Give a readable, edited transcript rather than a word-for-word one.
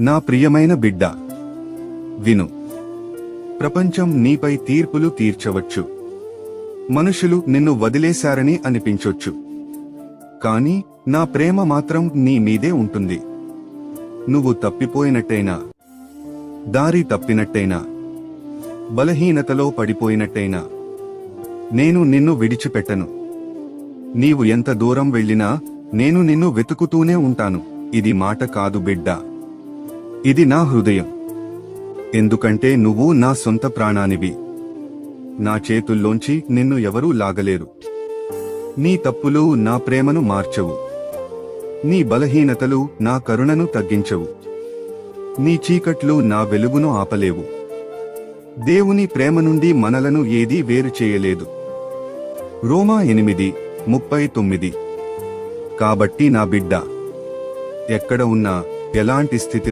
నా ప్రియమైన బిడ్డ, విను. ప్రపంచం నీపై తీర్పులు తీర్చవచ్చు. మనుషులు నిన్ను వదిలేశారని అనిపించొచ్చు. కాని నా ప్రేమ మాత్రం నీ మీదే ఉంటుంది. నువ్వు తప్పిపోయినట్టయినా, దారి తప్పినట్టయినా, బలహీనతలో పడిపోయినట్టయినా, నేను నిన్ను విడిచిపెట్టను. నీవు ఎంత దూరం వెళ్ళినా నేను నిన్ను వెతుకుతూనే ఉంటాను. ఇది మాట కాదు బిడ్డా, ఇది నా హృదయం. ఎందుకంటే నువ్వు నా సొంత ప్రాణానివి. నా చేతుల్లోంచి నిన్ను ఎవరూ లాగలేరు. నీ తప్పులు నా ప్రేమను మార్చవు. నీ బలహీనతలు నా కరుణను తగ్గించవు. నీ చీకట్లు నా వెలుగును ఆపలేవు. దేవుని ప్రేమ నుండి మనలను ఏదీ వేరు చేయలేదు. రోమా 8:39. కాబట్టి నా బిడ్డ, ఎక్కడ ఉన్నా, ఎలాంటి స్థితి